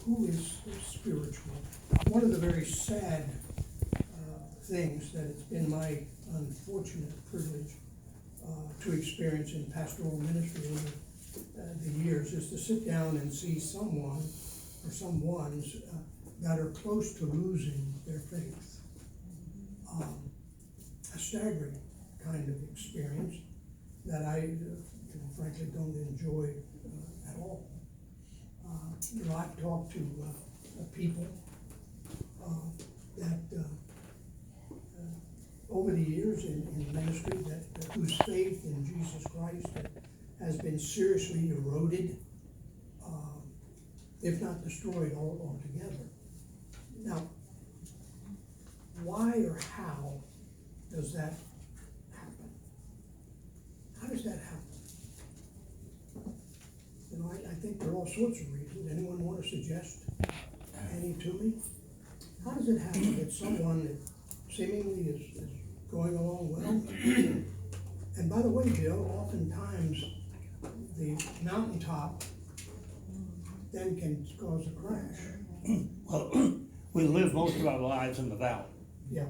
who is spiritual? One of the very sad things that it's been my unfortunate privilege to experience in pastoral ministry over the years is to sit down and see someone or someones that are close to losing their faith. A staggering kind of experience that I frankly don't enjoy at all. I've talked to people that over the years in ministry that whose faith in Jesus Christ has been seriously eroded, if not destroyed altogether. Now, why or how does that happen? How does that happen? I think there are all sorts of reasons. Anyone want to suggest any to me? How does it happen that someone that seemingly is going along well, and by the way, Bill, oftentimes the mountaintop then can cause a crash. Well, we live most of our lives in the valley, Yeah,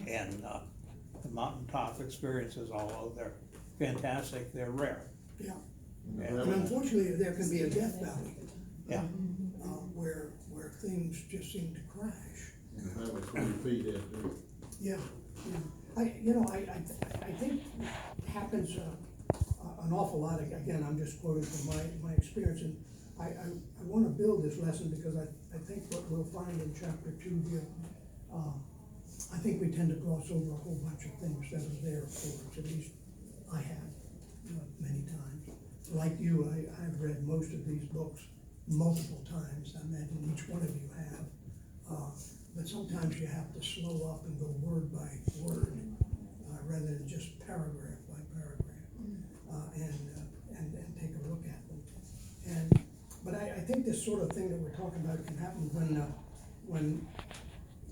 and the mountaintop experiences, although they're fantastic, they're rare. yeah. And, And unfortunately, there can be a death valley yeah, where things just seem to crash. And have a 20 feet after. Yeah, yeah. I think it happens an awful lot. Again, I'm just quoting from my experience, and I want to build this lesson because I think what we'll find in chapter 2 here, I think we tend to gloss over a whole bunch of things that are there for us. At least I have many times. Like you, I've read most of these books multiple times. I imagine each one of you have. But sometimes you have to slow up and go word by word rather than just paragraph by paragraph and take a look at them. But I think this sort of thing that we're talking about can happen when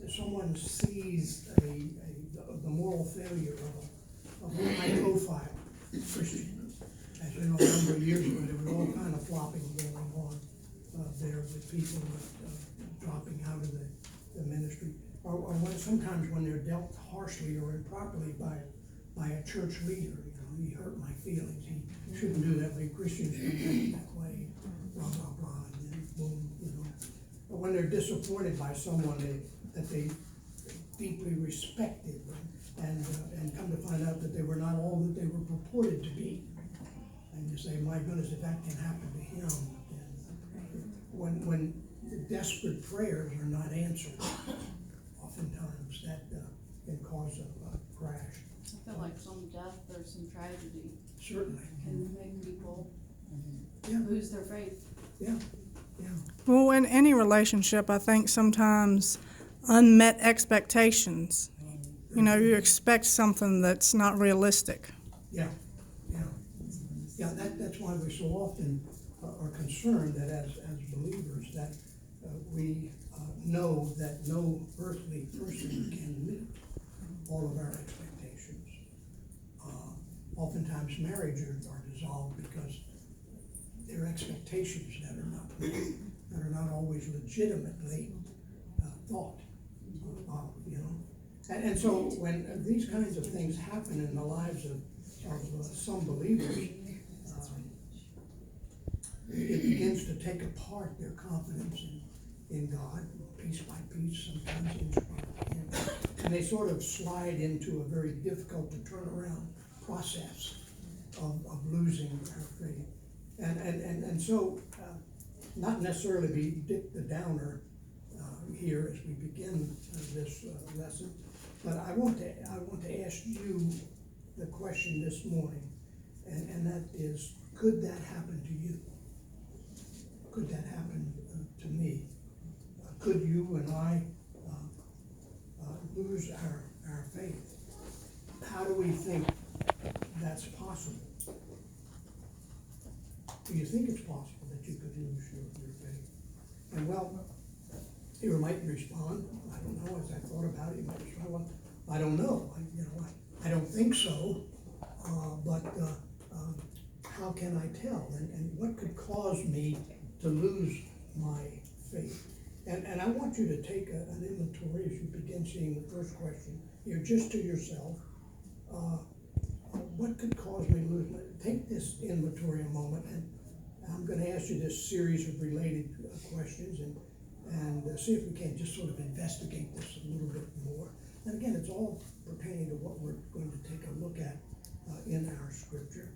someone sees the moral failure of a high-profile Christian. As you know, a number of years ago, there was all kind of flopping going on there with people dropping out of the ministry, or sometimes when they're dealt harshly or improperly by a church leader. He hurt my feelings. He shouldn't do that way. Christians shouldn't act that way. Blah blah blah. And then boom, But when they're disappointed by someone that they deeply respected, and come to find out that they were not all that they were purported to be, and you say, my goodness, if that can happen to him, and when the desperate prayers are not answered, oftentimes that can cause a crash. I feel like some death or some tragedy Certainly. can make people Yeah. lose their faith. Yeah. Yeah. Well, in any relationship, I think sometimes unmet expectations, you expect something that's not realistic. Yeah. Yeah. Yeah. That's why we so often are concerned that as believers that we know that no earthly person can meet all of our expectations. Oftentimes marriages are dissolved because there are expectations that are not always legitimately thought. And so when these kinds of things happen in the lives of some believers, it begins to take apart their confidence in God, piece by piece, sometimes inch by inch. And they sort of slide into a very difficult to turn around process of losing their faith. And so, not necessarily be Dick the Downer here as we begin this lesson, but I want to ask you the question this morning, and that is, could that happen to you? Could that happen to me? Could you and I lose our faith? How do we think that's possible? Do you think it's possible that you could lose your faith? And well, you might respond, I don't know, as I thought about it, you might respond, well, I don't know, I don't think so, but how can I tell? And what could cause me to lose my faith? And I want you to take an inventory as you begin seeing the first question, just to yourself. What could cause me to lose my, take this inventory a moment, and I'm gonna ask you this series of related questions and see if we can just sort of investigate this a little bit more. And again, it's all pertaining to what we're going to take a look at in our scripture.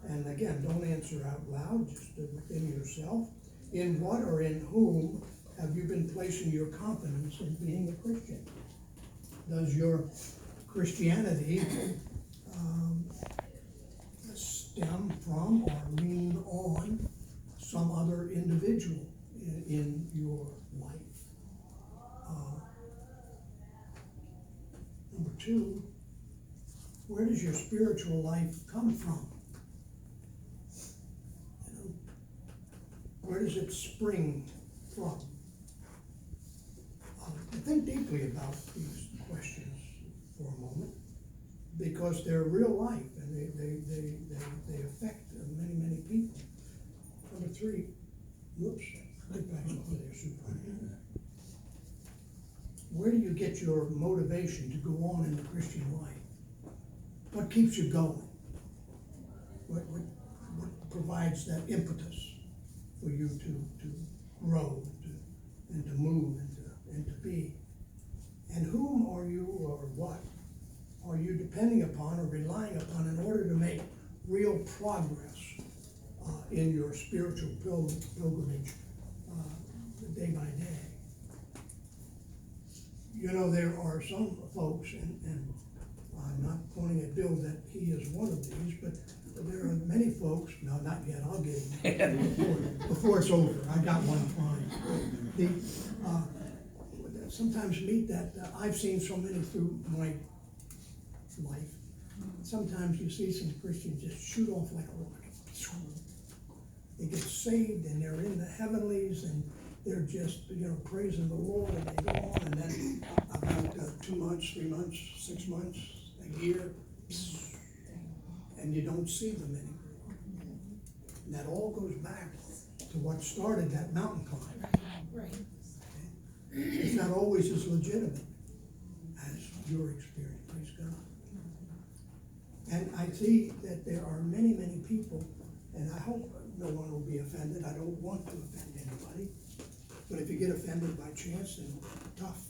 And again, don't answer out loud, just within yourself. In what or in whom have you been placing your confidence in being a Christian? Does your Christianity stem from or lean on some other individual in your life? Number two, where does your spiritual life come from? Where does it spring from? Think deeply about these questions for a moment, because they're real life and they affect many, many people. Number three, whoops, get back over there, Superman. Where do you get your motivation to go on in the Christian life? What keeps you going? What provides that impetus for you to grow and to move and to be? And whom are you, or what are you depending upon or relying upon in order to make real progress in your spiritual pilgrimage day by day? You know, there are some folks, and I'm not pointing at Bill that he is one of these, but there are many folks, no, not yet, I'll get him before it's over. I got one fine. Sometimes meet that, I've seen so many through my life. Sometimes you see some Christians just shoot off like a rocket. They get saved and they're in the heavenlies and they're just, praising the Lord, and they go on, and then about 2 months, 3 months, 6 months, a year, and you don't see them anymore. And that all goes back to what started that mountain climb. Right. It's not always as legitimate as your experience, praise God. And I see that there are many, many people, and I hope no one will be offended. I don't want to offend anybody. But if you get offended by chance, then tough.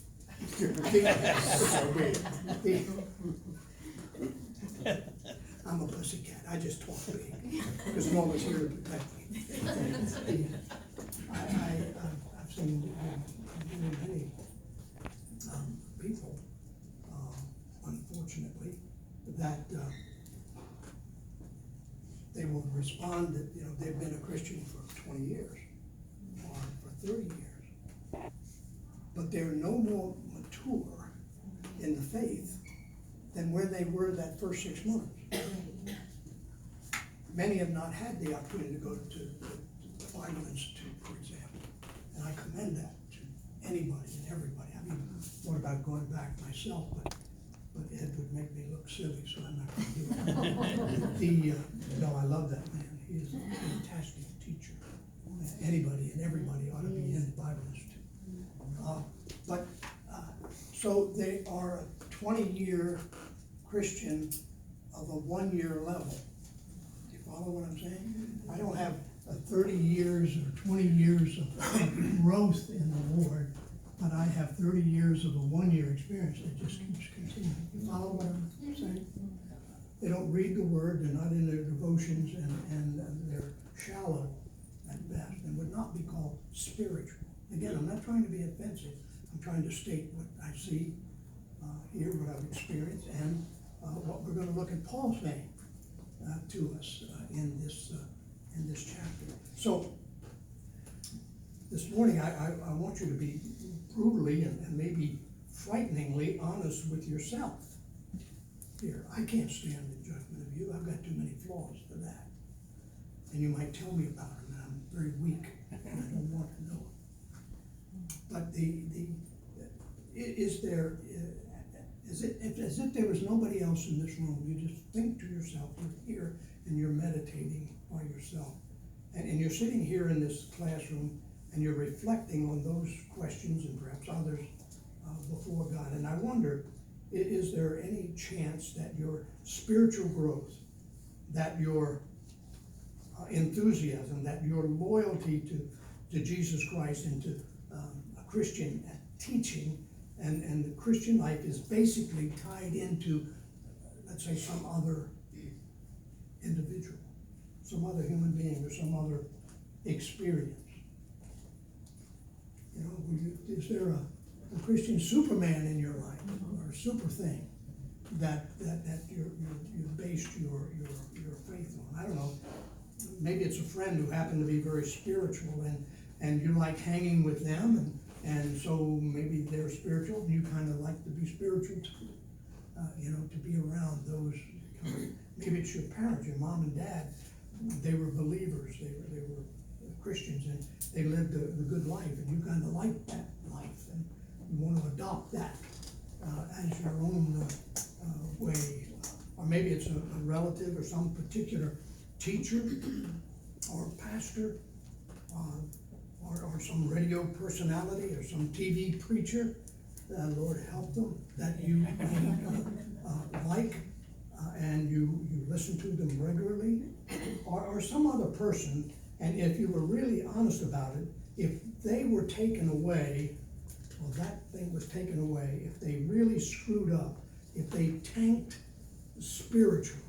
I'm a pussycat. I just talk big because no one's here to protect me. I've seen many people, unfortunately, that they will respond that they've been a Christian for 20 years or for 30 years, but they're no more mature in the faith than where they were that first 6 months. Many have not had the opportunity to go to the Bible Institute, for example, and I commend that to anybody and everybody. I mean, thought about going back myself, but Ed would make me look silly, so I'm not going to do it. No, I love that man. He is a fantastic teacher. Anybody and everybody ought to be in the Bible Institute. So they are a 20-year Christian of a 1-year level. Do you follow what I'm saying? I don't have 30 years or 20 years of growth in the Lord, but I have 30 years of a 1-year experience that just keeps continuing. You follow what I'm saying? They don't read the Word, they're not in their devotions, and they're shallow at best, and would not be called spiritual. Again, I'm not trying to be offensive. I'm trying to state what I see here, what I've experienced, and what we're going to look at Paul saying to us in this chapter. So this morning, I want you to be brutally and maybe frighteningly honest with yourself. Here, I can't stand the judgment of you. I've got too many flaws for that. And you might tell me about them, and I'm very weak, and I don't want to know it. But is it as if there was nobody else in this room? You just think to yourself, you're here and you're meditating by yourself. And you're sitting here in this classroom and you're reflecting on those questions and perhaps others before God. And I wonder, is there any chance that your spiritual growth, that your enthusiasm, that your loyalty to Jesus Christ and to a Christian teaching and the Christian life is basically tied into, let's say, some other individual, some other human being, or some other experience? You know, is there a Christian Superman in your life, or a super thing that you based your faith on? I don't know. Maybe it's a friend who happened to be very spiritual, and you like hanging with them, and so maybe they're spiritual, and you kind of like to be spiritual too. You know, to be around those. Maybe it's your parents, your mom and dad. They were believers. They were Christians, and they lived a good life, and you kind of like that life, and you want to adopt that as your own way. Or maybe it's a relative or some particular teacher or pastor or some radio personality or some TV preacher. Lord help them, that you like, and you listen to them regularly, or some other person. And if you were really honest about it, if they were taken away, well, that thing was taken away, if they really screwed up, if they tanked spiritually,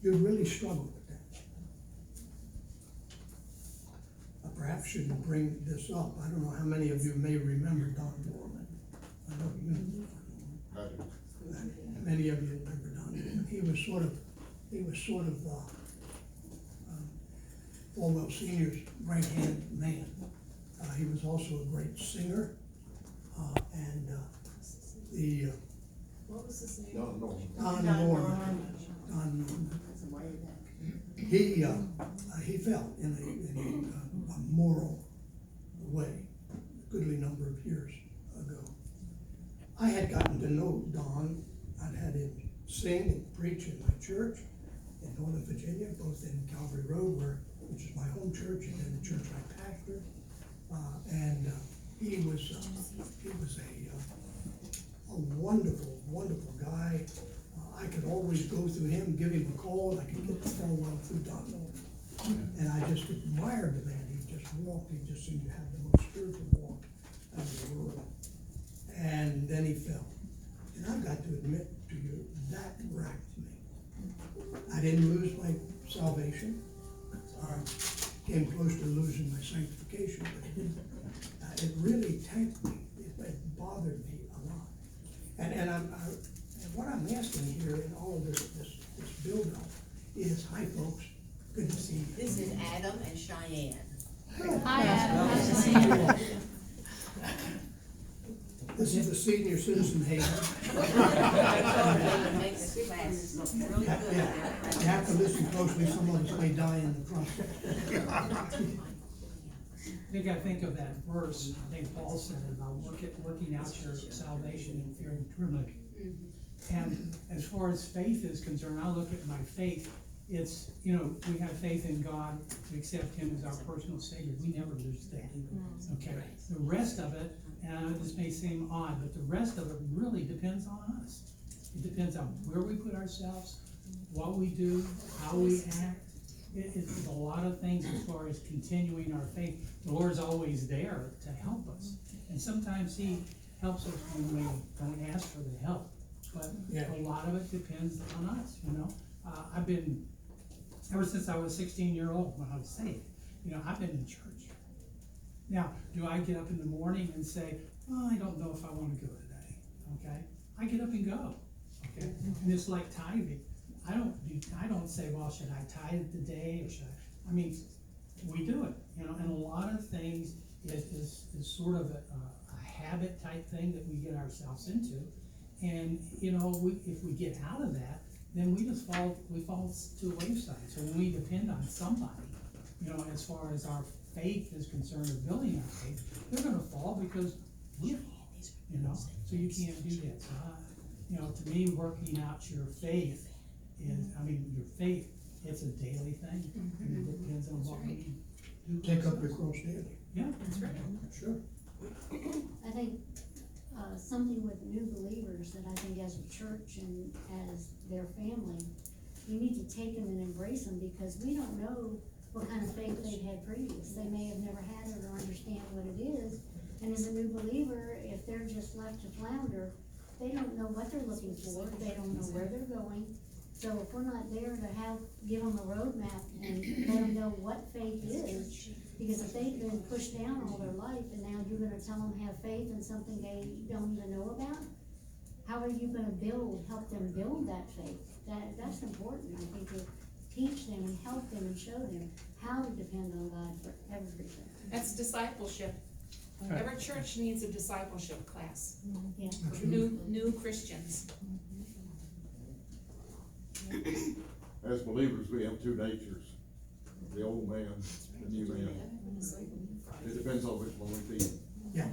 you'd really struggle with that. I perhaps shouldn't bring this up. I don't know how many of you may remember Don Norman. I know you know Don Norman. Many of you remember Don Norman. He was sort of Falwell Sr.'s right-hand man. He was also a great singer, and What was his name? Don Norman. Don Norman. He fell in a moral way a goodly number of years ago. I had gotten to know Don. I'd had him sing and preach in my church in Northern Virginia, both in Calvary Road, which is my home church, and then the church I pastor. And he was a wonderful, wonderful guy. I could always go through him, give him a call, and I could get the Falwell through Don Norman. And I just admired the man. He just seemed to have the most spiritual walk out of the world. And then he fell. And I've got to admit to you, that racked me. I didn't lose my salvation. Came close to losing my sanctification, but it really tanked me. It bothered me a lot. And what I'm asking here in all of this build-up is, hi folks, good to see you. This is Adam and Cheyenne. Hi, Adam. Nice to see you all. This is the senior citizen haven. They would make this class look really good. Yeah, you have to listen closely, some of us may die in the process. You gotta think of that verse, I think Paul said about working out your salvation in fear and trembling. And as far as faith is concerned, I look at my faith, it's, you know, we have faith in God, we accept Him as our personal Savior, we never lose that. Okay, the rest of it, and this may seem odd, but the rest of it really depends on us. It depends on where we put ourselves, what we do, how we act. It's a lot of things as far as continuing our faith. The Lord's always there to help us. And sometimes He helps us when we don't ask for the help. But a lot of it depends on us, you know. I've been, ever since I was 16-year-old when I was saved, you know, I've been in church. Now, do I get up in the morning and say, oh, I don't know if I want to go today, okay? I get up and go, okay? And it's like tithing. I don't say, well, should I tithe today or should I mean, we do it, you know, and a lot of things is sort of a habit type thing that we get ourselves into. And, you know, if we get out of that, then we fall to the wayside. So when we depend on somebody, you know, as far as our faith is concerned, or building our faith, they're gonna fall because we fall, you know, so you can't do that. So, you know, to me, working out your faith your faith, it's a daily thing, and it depends on what we do. Take up your cross daily. Yeah. That's right. Sure. I think, something with new believers that I think as a church and as their family, we need to take them and embrace them because we don't know what kind of faith they've had previous. They may have never had it or understand what it is. And as a new believer, if they're just left to flounder, they don't know what they're looking for, they don't know where they're going. So if we're not there to give them a roadmap and let them know what faith is, because if they've been pushed down all their life and now you're gonna tell them have faith in something they don't even know about, how are you gonna help them build that faith? That's important, I think, to teach them and help them and show them how to depend on God for everything. That's discipleship. Every church needs a discipleship class Yeah. for new Christians. As believers, we have two natures, the old man, the new man. It depends on which one we feed. Yeah.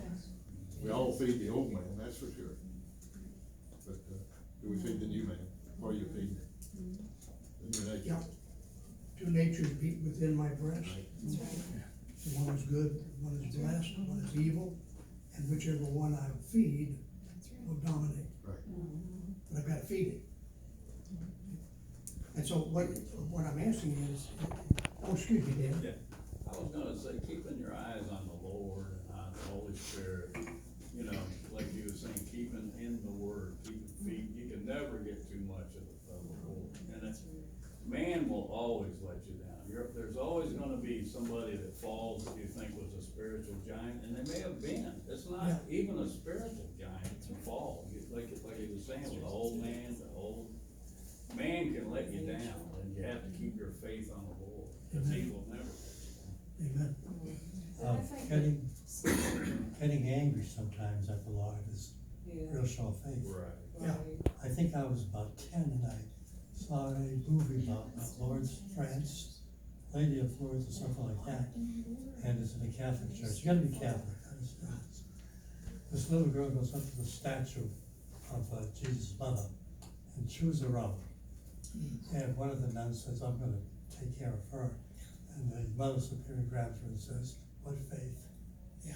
We all feed the old man, that's for sure. But, do we feed the new man, or you feed the new nature? Yeah. Two natures beat within my breast. One is good, one is blessed, one is evil, and whichever one I feed will dominate. Right. But I've gotta feed it. And so what I'm asking is, oh, excuse me, Dan. Yeah, I was gonna say, keeping your eyes on the Lord and on the Holy Spirit, you know, like you were saying, keeping in the Word, you can never get too much of the Lord. And man will always let you down. There's always gonna be somebody that falls that you think was a spiritual giant, and they may have been. It's not even a spiritual giant to fall. Like he was saying, with the old man, man can let you down, and you have to keep your faith on the Lord, because he will never. Amen. Getting angry sometimes at the Lord is real show of faith. Right. Yeah. I think I was about 10 and I saw a movie about Lourdes, France, Lady of Lourdes or something like that. And it's in a Catholic church. You gotta be Catholic, understand. This little girl goes up to the statue of Jesus' mother and chews her up. And one of the nuns says, I'm gonna take care of her. And the Mother Superior grabs her and says, what faith? Yeah.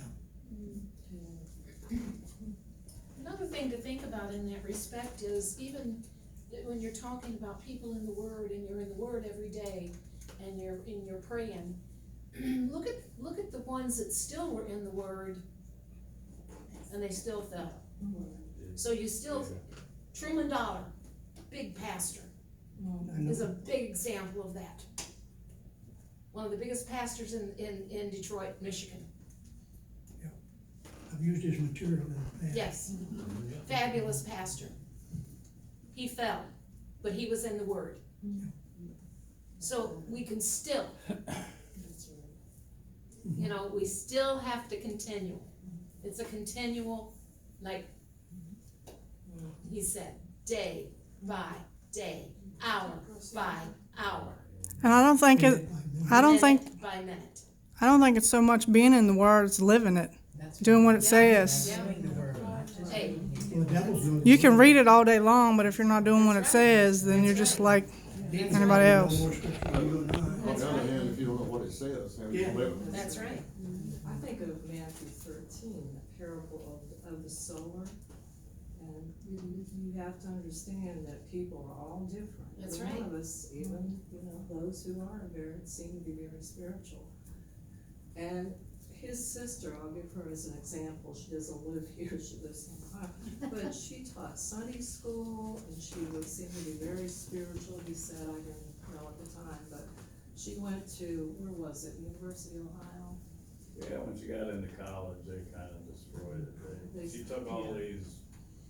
Another thing to think about in that respect is even when you're talking about people in the Word and you're in the Word every day and you're praying, look at the ones that still were in the Word and they still fell. So you still, Truman Dollar, big pastor, is a big example of that. One of the biggest pastors in Detroit, Michigan. I've used his material in the past. Yes, fabulous pastor. He fell, but he was in the Word. So we can still, we still have to continue. It's a continual, like he said, day by day, hour by hour, And I don't think minute by minute. I don't think it's so much being in the Word, it's living it, doing what it says. Hey, Well, the devil's doing. You can read it all day long, but if you're not doing what it says, then you're just like anybody else. On the other hand, if you don't know what it says, how you live it. that's right. I think of Matthew 13, the parable of the sower, and you have to understand that people are all different. That's Every right. one of us, even, those who are seem to be very spiritual. And his sister, I'll give her as an example, she doesn't live here, she lives in Ohio, but she taught Sunday school, and she would seem to be very spiritual, he said, I didn't know at the time, but she went to, where was it, University of Ohio? Yeah, when she got into college, they kind of destroyed it. She took all these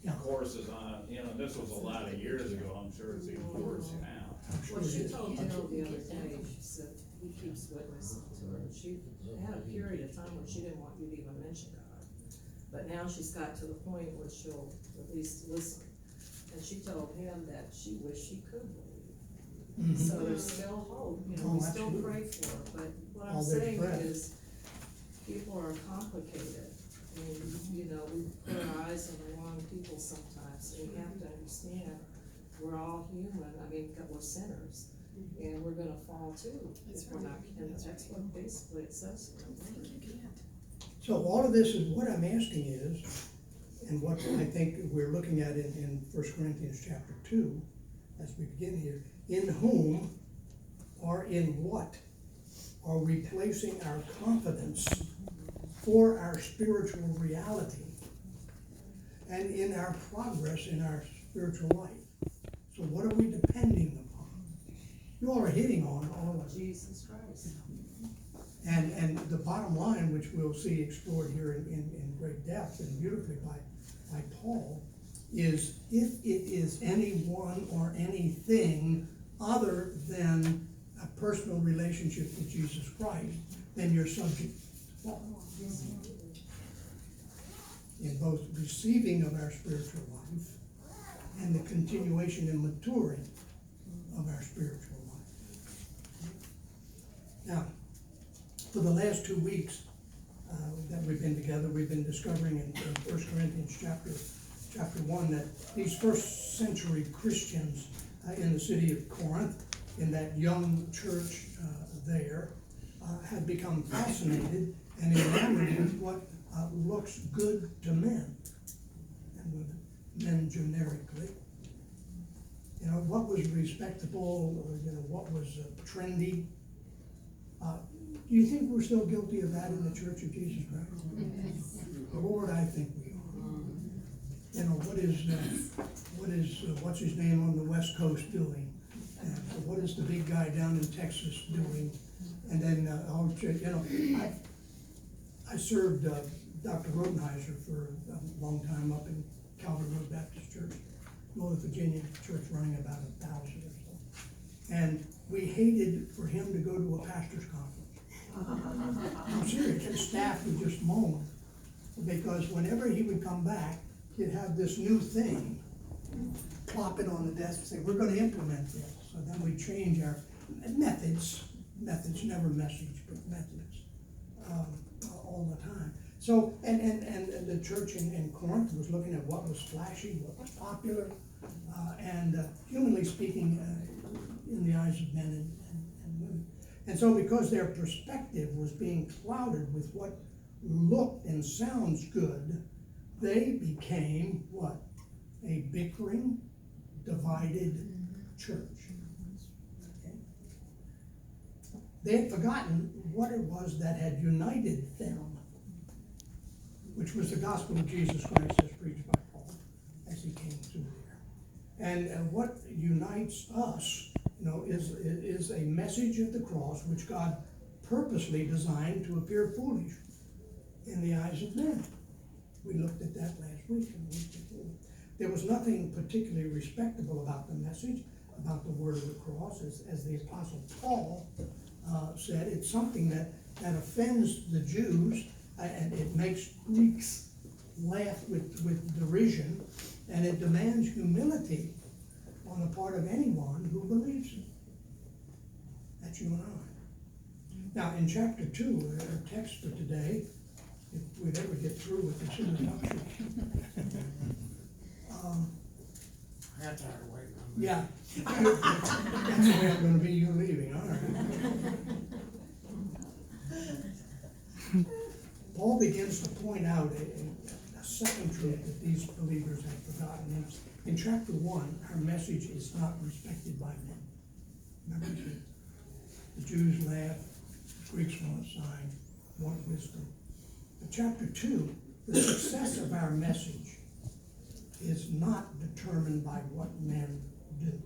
Yeah. courses on, this was a lot of years ago, I'm sure it's even worse now. Well, she told Jill the other day, she said, he keeps witnessing to her, she had a period of time when she didn't want you to even mention God. But now she's got to the point where she'll at least listen. And she told him that she wished she could believe. So there's still hope, we still absolutely. pray for her, but what I'm All their saying breath. is, people are complicated. And, we put our eyes on the wrong people sometimes, and you have to understand, we're all human, we're sinners. And we're gonna fall too, if we're not, and that's what basically it says. So all of this is, what I'm asking is, and what I think we're looking at in 1 Corinthians chapter 2, as we begin here, in whom or in what are we placing our confidence for our spiritual reality and in our progress in our spiritual life? So what are we depending upon? You all are hitting on all of it. Jesus Christ. And the bottom line, which we'll see explored here in great depth and beautifully by Paul, is if it is anyone or anything other than a personal relationship with Jesus Christ, then you're subject to fall. In both receiving of our spiritual life and the continuation and maturing of our spiritual life. Now, for the last 2 weeks that we've been together, we've been discovering in 1 Corinthians chapter 1 that these first century Christians in the city of Corinth, in that young church there, had become fascinated and enamored with what looks good to men, and with men generically. You know, what was respectable, or, what was trendy. Do you think we're still guilty of that in the Church of Jesus Christ? Lord, I think we are. What's his name on the West Coast doing? What is the big guy down in Texas doing? And then, I served Dr. Rodenheiser for a long time up in Calvary Road Baptist Church, Northern Virginia church, running about 1,000 or so. And we hated for him to go to a pastor's conference. I'm serious, his staff would just moan, because whenever he would come back, he'd have this new thing plop it on the desk and say, we're gonna implement this. So then we change our methods, never message, but methods, all the time. So, and the church in Corinth was looking at what was flashy, what was popular, and humanly speaking, in the eyes of men and women. And so because their perspective was being clouded with what looked and sounds good, they became what? A bickering, divided church. Okay? They had forgotten what it was that had united them, which was the gospel of Jesus Christ as preached by Paul as he came through there. And what unites us, is a message of the cross which God purposely designed to appear foolish in the eyes of men. We looked at that last week and the week before. There was nothing particularly respectable about the message, about the word of the cross, as the Apostle Paul said. It's something that offends the Jews, and it makes Greeks laugh with derision, and it demands humility on the part of anyone who believes it. That's you and I. Now, in chapter 2, our text for today, if we'd ever get through with this introduction. That's our way. Yeah. That's the way I'm gonna be, you leaving, all right. Paul begins to point out a second truth that these believers have forgotten. In chapter 1, our message is not respected by men. Remember, the Jews laugh, the Greeks want a sign, want wisdom. But chapter 2, the success of our message is not determined by what men do.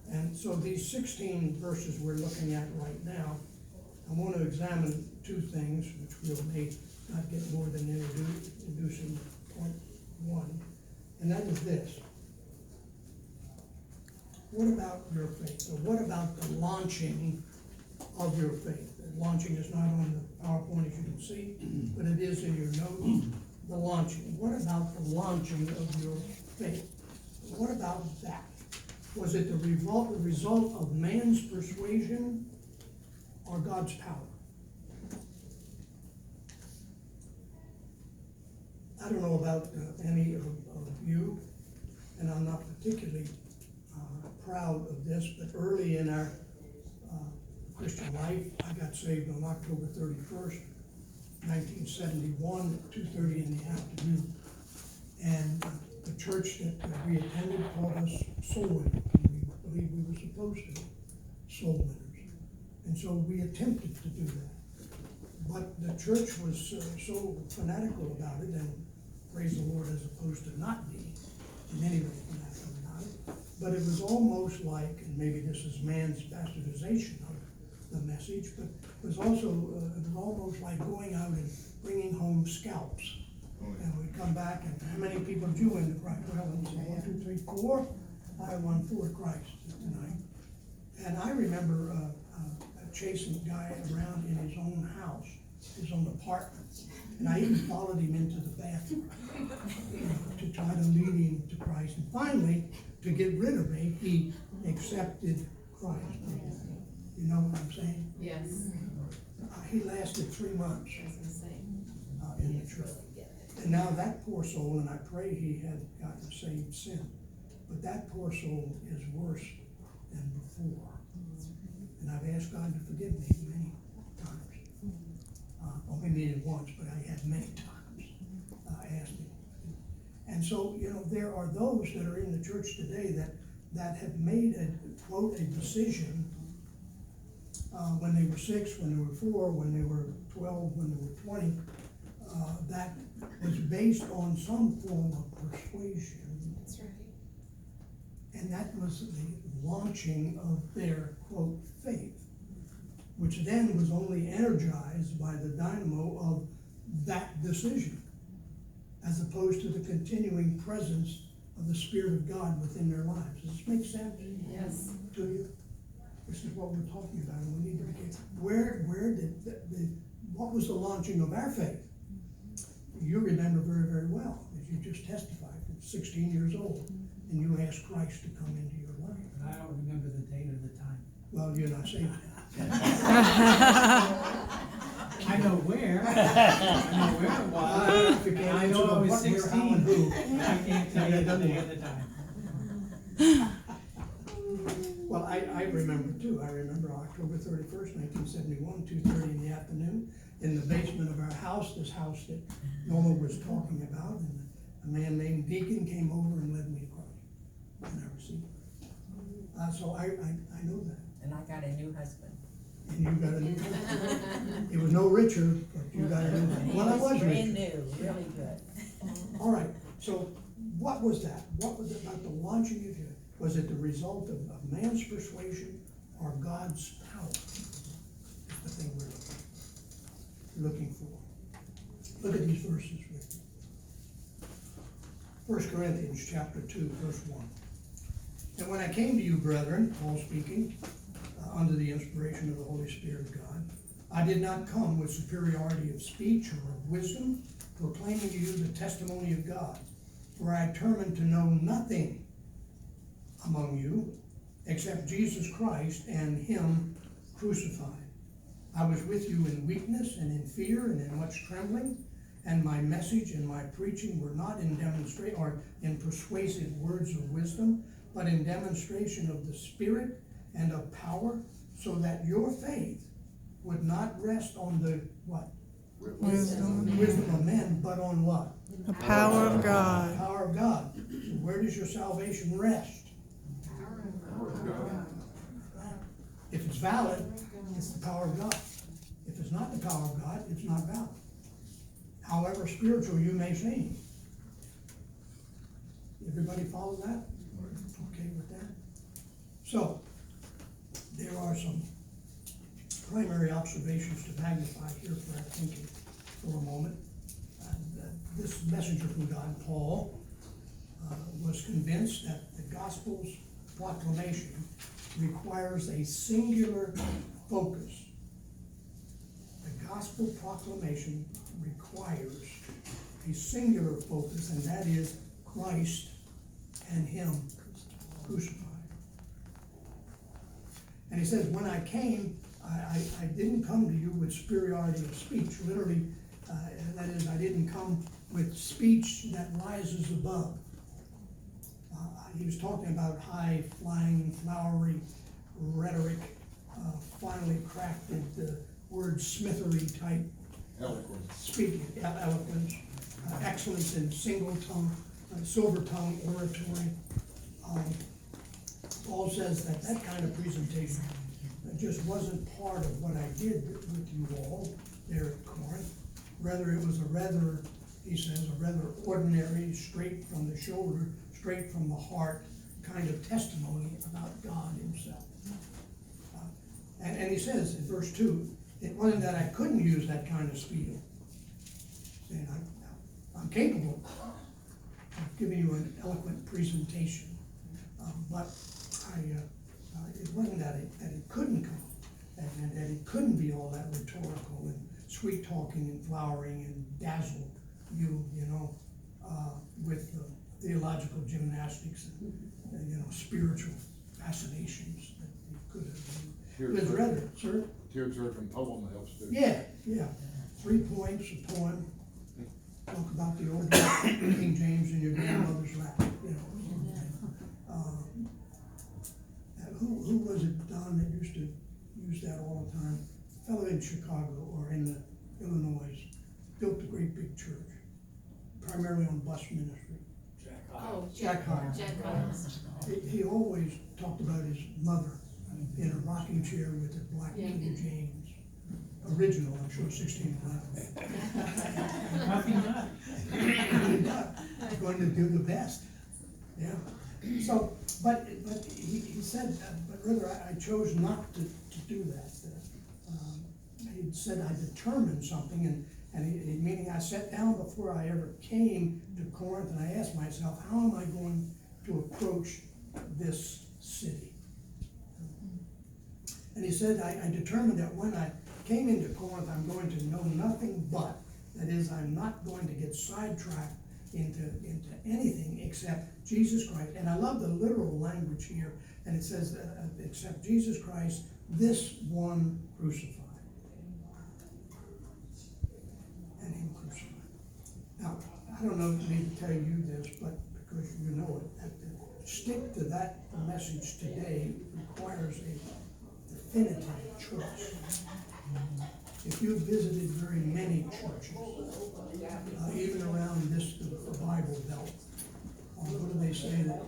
And so these 16 verses we're looking at right now, I want to examine two things, which we may not get more than introducing point 1, and that is this. What about your faith? Or what about the launching of your faith? The launching is not on the PowerPoint, as you can see, but it is in your notes. The launching. What about the launching of your faith? What about that? Was it the result of man's persuasion or God's power? I don't know about any of you, and I'm not particularly proud of this, but early in our Christian life, I got saved on October 31st, 1971 at 2:30 in the afternoon. And the church that we attended called us soul winners. We believed we were supposed to be soul winners. And so we attempted to do that. But the church was so fanatical about it, and praise the Lord, as opposed to not being in any way fanatical about it. But it was almost like, and maybe this is man's bastardization of the message, but it was also, it was almost like going out and bringing home scalps. And we'd come back, and how many people do you win to Christ? Well, we say 1, 2, 3, 4. I won 4 to Christ tonight. And I remember chasing a guy around in his own house, his own apartment. And I even followed him into the bathroom to try to lead him to Christ. And finally, to get rid of me, he accepted Christ. You know what I'm saying? Yes. He lasted 3 months I was gonna say. in the church. And now that poor soul, and I pray he had gotten saved sin, but that poor soul is worse than before. And I've asked God to forgive me many times. Only needed once, but I had many times asked him. And so, you know, there are those that are in the church today that have made a, quote, a decision when they were 6, when they were 4, when they were 12, when they were 20, that was based on some form of persuasion. That's right. And that was the launching of their, quote, faith, which then was only energized by the dynamo of that decision, as opposed to the continuing presence of the Spirit of God within their lives. Does this make sense? Yes. To you? This is what we're talking about, and we need to get, where did what was the launching of our faith? You remember very, very well, as you just testified, at 16 years old, and you asked Christ to come into your life. And I don't remember the date or the time. Well, you're not saved. I know where. I know where it was. I know I was What, where, how, and 16. who. I can't tell you the day or the time. Well, I remember too. I remember October 31st, 1971, 2:30 in the afternoon, in the basement of our house, this house that Norma was talking about, and a man named Deacon came over and led me to Christ, and I received it. So I know that. And I got a new husband. And you got a new husband. It was no richer, but you got a new husband. Well, I was brand richer. new, really good. All right, so what was that? What was it about the launching of you? Was it the result of man's persuasion or God's power? Is the thing we're looking for. Look at these verses with me. 1 Corinthians chapter 2, verse 1. And when I came to you, brethren, Paul speaking, under the inspiration of the Holy Spirit of God, I did not come with superiority of speech or of wisdom, proclaiming to you the testimony of God. For I determined to know nothing among you except Jesus Christ and Him crucified. I was with you in weakness and in fear and in much trembling, and my message and my preaching were not in demonstration or in persuasive words of wisdom, but in demonstration of the Spirit and of power, so that your faith would not rest on the what? Wisdom. Wisdom of men, but on what? The power of The God. power of God. So where does your salvation rest? If it's valid, it's the power of God. If it's not the power of God, it's not valid. However spiritual you may seem. Everybody follow that? Okay with that? So, there are some primary observations to magnify here for our thinking for a moment. This messenger from God, Paul, was convinced that the gospel's proclamation requires a singular focus. The gospel proclamation requires a singular focus, and that is Christ and Him crucified. And he says, when I came, I didn't come to you with superiority of speech. Literally, that is, I didn't come with speech that rises above. He was talking about high-flying, flowery rhetoric, finely crafted, wordsmithery type Eloquent. speaking, eloquence, excellence in single tongue, silver tongue oratory. Paul says that that kind of presentation just wasn't part of what I did with you all there at Corinth. Rather, it was he says, a rather ordinary, straight from the shoulder, straight from the heart kind of testimony about God himself. And he says in verse 2, it wasn't that I couldn't use that kind of spiel. Saying I'm capable of giving you an eloquent presentation, but it wasn't that it couldn't come, and that it couldn't be all that rhetorical and sweet talking and flowering and dazzle you with theological gymnastics and spiritual fascinations that you could have. It was rather, sir. Tear-jerking poem helps too. Yeah. 3 points, a poem. Talk about the old King James in your grandmother's lap, Who was it, Don, that used to use that all the time? A fellow in Chicago or in Illinois, built a great big church, primarily on bus ministry. Jack Hyde. Jack Hyde. He always talked about his mother in a rocking chair with a black King James. Original, I'm sure, 1611. Nothing done. Going to do the best, yeah. So, but he said, but rather I chose not to do that. He said I determined something, and meaning I sat down before I ever came to Corinth, and I asked myself, how am I going to approach this city? And he said, I determined that when I came into Corinth, I'm going to know nothing but, that is, I'm not going to get sidetracked into anything except Jesus Christ. And I love the literal language here, and it says, except Jesus Christ, this one crucified. And him crucified. Now, I don't know if I need to tell you this, but because you know it, that to stick to that message today requires a definitive trust. If you've visited very many churches, even around the Bible Belt, what do they say, that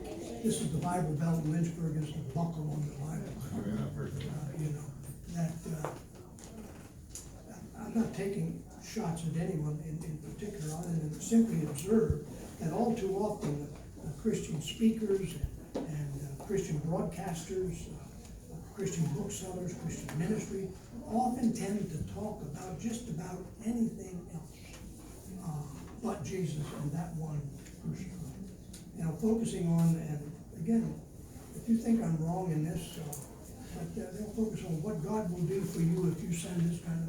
this is the Bible Belt and Lynchburg is the buckle on the Bible Belt? I'm not taking shots at anyone in particular, other than simply observe that all too often Christian speakers and Christian broadcasters, Christian booksellers, Christian ministry, often tend to talk about just about anything else but Jesus and that one crucified. Focusing on, and again, if you think I'm wrong in this, but they'll focus on what God will do for you if you send this kind of